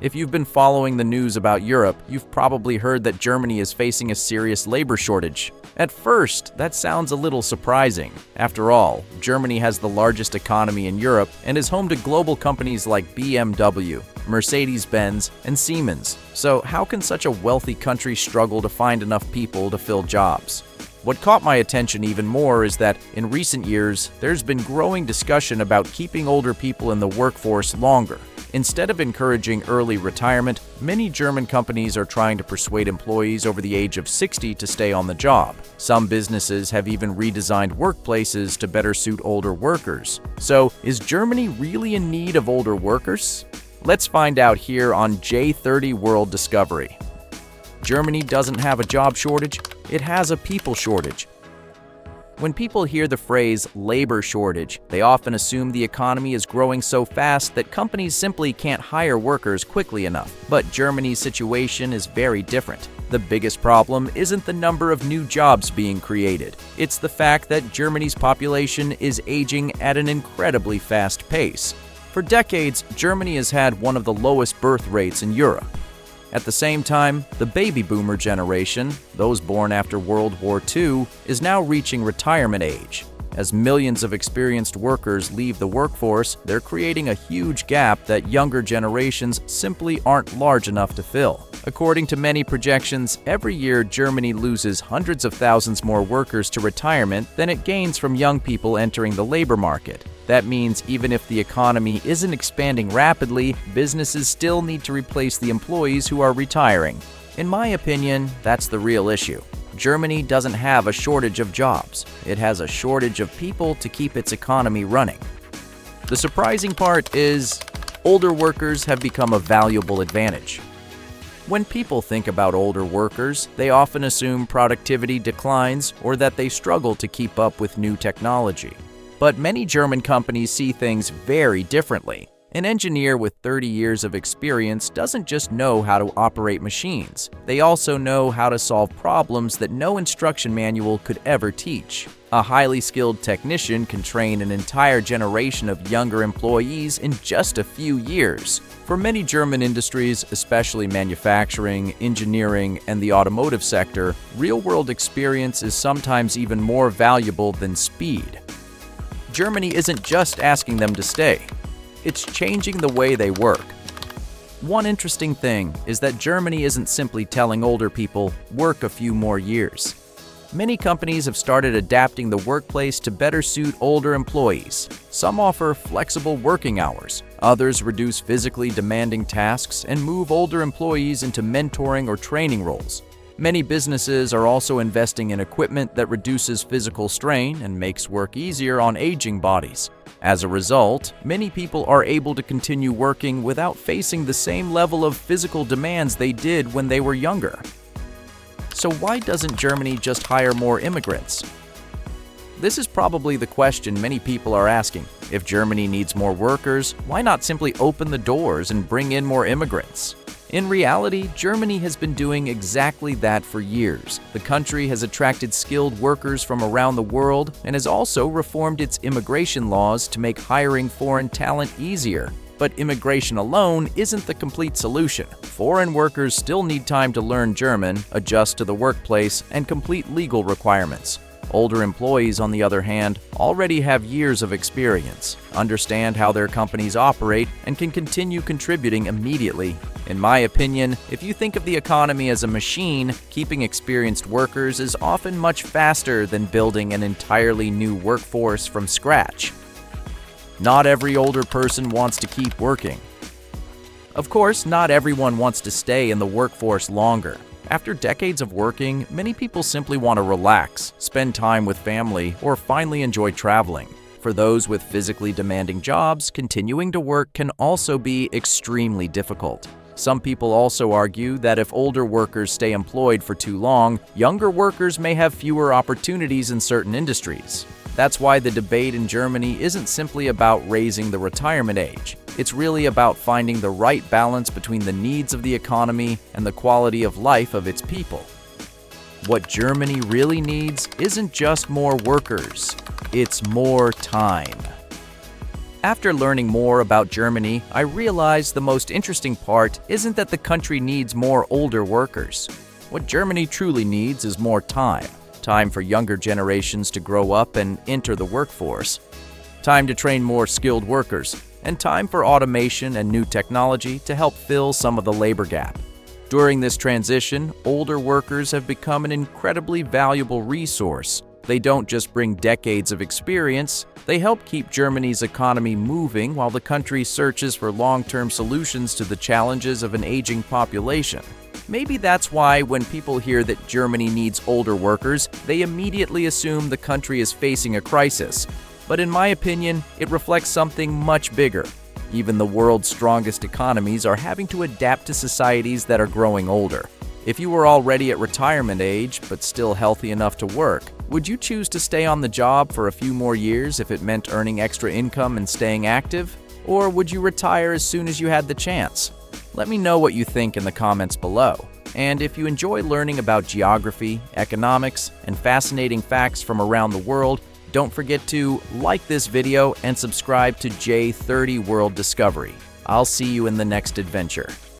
If you've been following the news about Europe, you've probably heard that Germany is facing a serious labor shortage. At first, that sounds a little surprising. After all, Germany has the largest economy in Europe and is home to global companies like BMW, Mercedes-Benz, and Siemens. So how can such a wealthy country struggle to find enough people to fill jobs? What caught my attention even more is that in recent years, there's been growing discussion about keeping older people in the workforce longer. Instead of encouraging early retirement, many German companies are trying to persuade employees over the age of 60 to stay on the job. Some businesses have even redesigned workplaces to better suit older workers. So, is Germany really in need of older workers? Let's find out here on J30 World Discovery. Germany doesn't have a job shortage, it has a people shortage. When people hear the phrase labor shortage, they often assume the economy is growing so fast that companies simply can't hire workers quickly enough. But Germany's situation is very different. The biggest problem isn't the number of new jobs being created. It's the fact that Germany's population is aging at an incredibly fast pace. For decades, Germany has had one of the lowest birth rates in Europe. At the same time, the baby boomer generation, those born after World War II, is now reaching retirement age. As millions of experienced workers leave the workforce, they're creating a huge gap that younger generations simply aren't large enough to fill. According to many projections, every year Germany loses hundreds of thousands more workers to retirement than it gains from young people entering the labor market. That means even if the economy isn't expanding rapidly, businesses still need to replace the employees who are retiring. In my opinion, that's the real issue. Germany doesn't have a shortage of jobs. It has a shortage of people to keep its economy running. The surprising part is, older workers have become a valuable advantage. When people think about older workers, they often assume productivity declines or that they struggle to keep up with new technology. But many German companies see things very differently. An engineer with 30 years of experience doesn't just know how to operate machines. They also know how to solve problems that no instruction manual could ever teach. A highly skilled technician can train an entire generation of younger employees in just a few years. For many German industries, especially manufacturing, engineering, and the automotive sector, real-world experience is sometimes even more valuable than speed. Germany isn't just asking them to stay. It's changing the way they work. One interesting thing is that Germany isn't simply telling older people, work a few more years. Many companies have started adapting the workplace to better suit older employees. Some offer flexible working hours. Others reduce physically demanding tasks and move older employees into mentoring or training roles. Many businesses are also investing in equipment that reduces physical strain and makes work easier on aging bodies. As a result, many people are able to continue working without facing the same level of physical demands they did when they were younger. So why doesn't Germany just hire more immigrants? This is probably the question many people are asking. If Germany needs more workers, why not simply open the doors and bring in more immigrants? In reality, Germany has been doing exactly that for years. The country has attracted skilled workers from around the world and has also reformed its immigration laws to make hiring foreign talent easier. But immigration alone isn't the complete solution. Foreign workers still need time to learn German, adjust to the workplace, and complete legal requirements. Older employees, on the other hand, already have years of experience, understand how their companies operate, and can continue contributing immediately. In my opinion, if you think of the economy as a machine, keeping experienced workers is often much faster than building an entirely new workforce from scratch. Not every older person wants to keep working. Of course, not everyone wants to stay in the workforce longer. After decades of working, many people simply want to relax, spend time with family, or finally enjoy traveling. For those with physically demanding jobs, continuing to work can also be extremely difficult. Some people also argue that if older workers stay employed for too long, younger workers may have fewer opportunities in certain industries. That's why the debate in Germany isn't simply about raising the retirement age. It's really about finding the right balance between the needs of the economy and the quality of life of its people. What Germany really needs isn't just more workers, it's more time. After learning more about Germany, I realized the most interesting part isn't that the country needs more older workers. What Germany truly needs is more time. Time for younger generations to grow up and enter the workforce. Time to train more skilled workers, and time for automation and new technology to help fill some of the labor gap. During this transition, older workers have become an incredibly valuable resource. They don't just bring decades of experience, they help keep Germany's economy moving while the country searches for long-term solutions to the challenges of an aging population. Maybe that's why when people hear that Germany needs older workers, they immediately assume the country is facing a crisis. But in my opinion, it reflects something much bigger. Even the world's strongest economies are having to adapt to societies that are growing older. If you were already at retirement age but still healthy enough to work, would you choose to stay on the job for a few more years if it meant earning extra income and staying active? Or would you retire as soon as you had the chance? Let me know what you think in the comments below. And if you enjoy learning about geography, economics, and fascinating facts from around the world, don't forget to like this video and subscribe to J30 World Discovery. I'll see you in the next adventure.